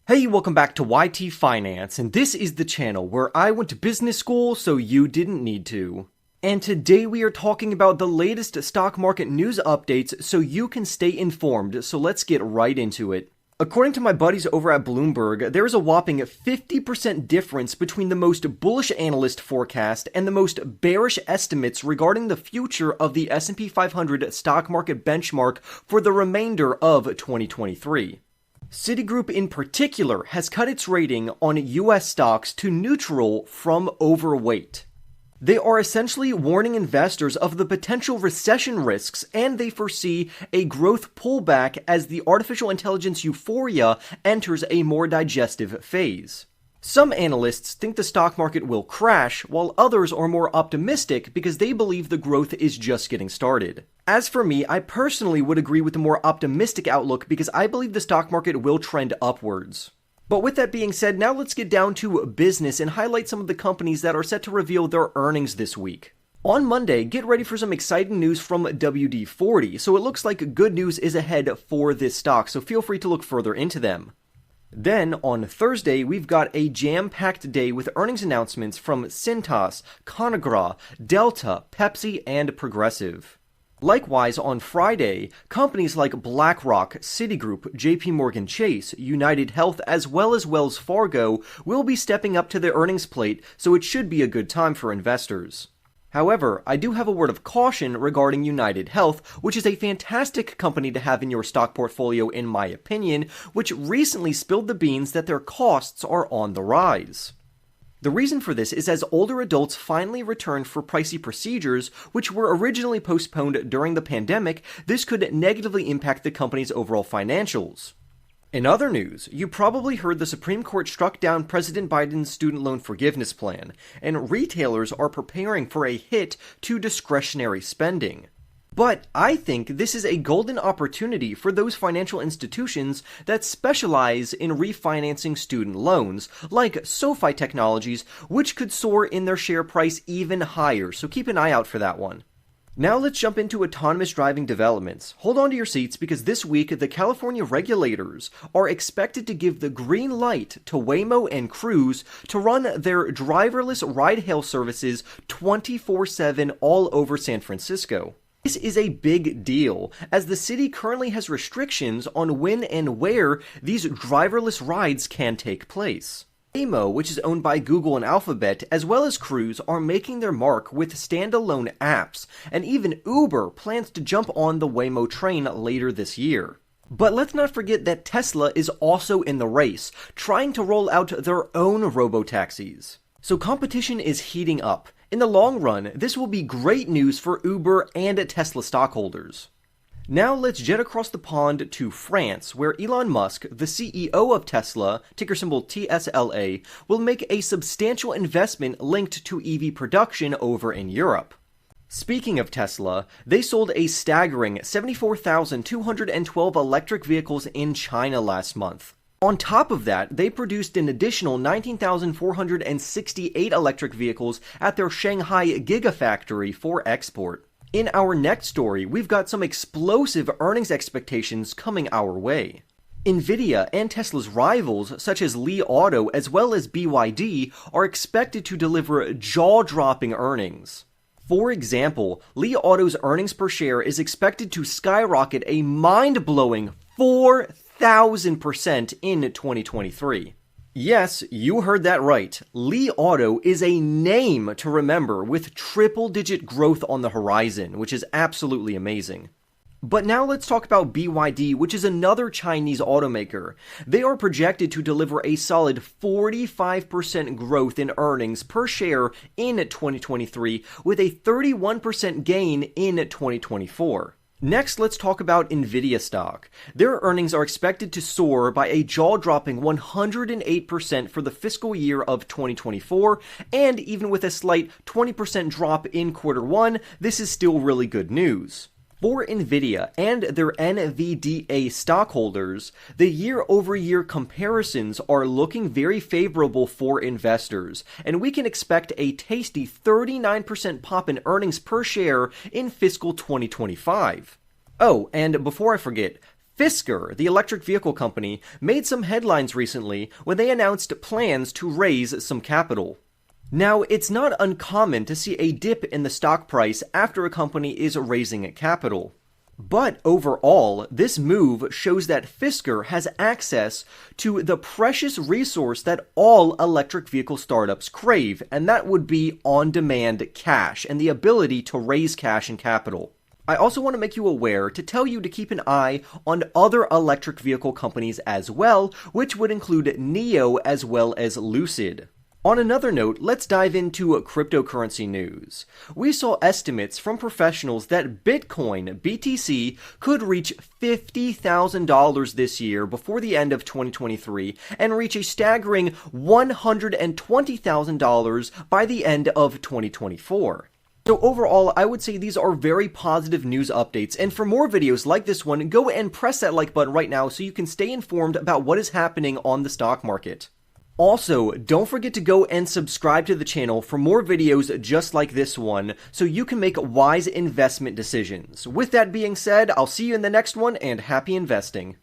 Hey, welcome back to YT Finance, and this is the channel where I went to business school so you didn't need to. And today we are talking about the latest stock market news updates so you can stay informed, so let's get right into it. According to my buddies over at Bloomberg, there is a whopping 50% difference between the most bullish analyst forecast and the most bearish estimates regarding the future of the S&P 500 stock market benchmark for the remainder of 2023. Citigroup in particular has cut its rating on US stocks to neutral from overweight. They are essentially warning investors of the potential recession risks, and they foresee a growth pullback as the artificial intelligence euphoria enters a more digestive phase. Some analysts think the stock market will crash, while others are more optimistic because they believe the growth is just getting started. As for me, I personally would agree with the more optimistic outlook because I believe the stock market will trend upwards. But with that being said, now let's get down to business and highlight some of the companies that are set to reveal their earnings this week. On Monday, get ready for some exciting news from WD-40, so it looks like good news is ahead for this stock, so feel free to look further into them. Then, on Thursday, we've got a jam-packed day with earnings announcements from Cintas, Conagra, Delta, Pepsi, and Progressive. Likewise, on Friday, companies like BlackRock, Citigroup, JP Morgan Chase, United Health, as well as Wells Fargo will be stepping up to their earnings plate, so it should be a good time for investors. However, I do have a word of caution regarding United Health, which is a fantastic company to have in your stock portfolio in my opinion, which recently spilled the beans that their costs are on the rise. The reason for this is as older adults finally returned for pricey procedures, which were originally postponed during the pandemic, this could negatively impact the company's overall financials. In other news, you probably heard the Supreme Court struck down President Biden's student loan forgiveness plan, and retailers are preparing for a hit to discretionary spending. But I think this is a golden opportunity for those financial institutions that specialize in refinancing student loans, like SoFi Technologies, which could soar in their share price even higher, so keep an eye out for that one. Now let's jump into autonomous driving developments. Hold on to your seats because this week the California regulators are expected to give the green light to Waymo and Cruise to run their driverless ride-hail services 24/7 all over San Francisco. This is a big deal, as the city currently has restrictions on when and where these driverless rides can take place. Waymo, which is owned by Google and Alphabet, as well as Cruise, are making their mark with standalone apps, and even Uber plans to jump on the Waymo train later this year. But let's not forget that Tesla is also in the race, trying to roll out their own robotaxis. So competition is heating up. In the long run, this will be great news for Uber and Tesla stockholders. Now let's jet across the pond to France, where Elon Musk, the CEO of Tesla, ticker symbol TSLA, will make a substantial investment linked to EV production over in Europe. Speaking of Tesla, they sold a staggering 74,212 electric vehicles in China last month. On top of that, they produced an additional 19,468 electric vehicles at their Shanghai Gigafactory for export. In our next story, we've got some explosive earnings expectations coming our way. Nvidia and Tesla's rivals, such as Li Auto as well as BYD, are expected to deliver jaw-dropping earnings. For example, Li Auto's earnings per share is expected to skyrocket a mind-blowing 4,000% in 2023. Yes, you heard that right. Li Auto is a name to remember with triple-digit growth on the horizon, which is absolutely amazing. But now let's talk about BYD, which is another Chinese automaker. They are projected to deliver a solid 45% growth in earnings per share in 2023, with a 31% gain in 2024. Next, let's talk about Nvidia stock. Their earnings are expected to soar by a jaw-dropping 108% for the fiscal year of 2024, and even with a slight 20% drop in quarter one, this is still really good news. For Nvidia and their NVDA stockholders, the year-over-year comparisons are looking very favorable for investors, and we can expect a tasty 39% pop in earnings per share in fiscal 2025. Oh, and before I forget, Fisker, the electric vehicle company, made some headlines recently when they announced plans to raise some capital. Now, it's not uncommon to see a dip in the stock price after a company is raising capital. But overall, this move shows that Fisker has access to the precious resource that all electric vehicle startups crave, and that would be on-demand cash and the ability to raise cash and capital. I also want to make you aware to tell you to keep an eye on other electric vehicle companies as well, which would include NIO as well as Lucid. On another note, let's dive into cryptocurrency news. We saw estimates from professionals that Bitcoin, BTC, could reach $50,000 this year before the end of 2023 and reach a staggering $120,000 by the end of 2024. So overall, I would say these are very positive news updates, and for more videos like this one, go and press that like button right now so you can stay informed about what is happening on the stock market. Also, don't forget to go and subscribe to the channel for more videos just like this one, so you can make wise investment decisions. With that being said, I'll see you in the next one, and happy investing.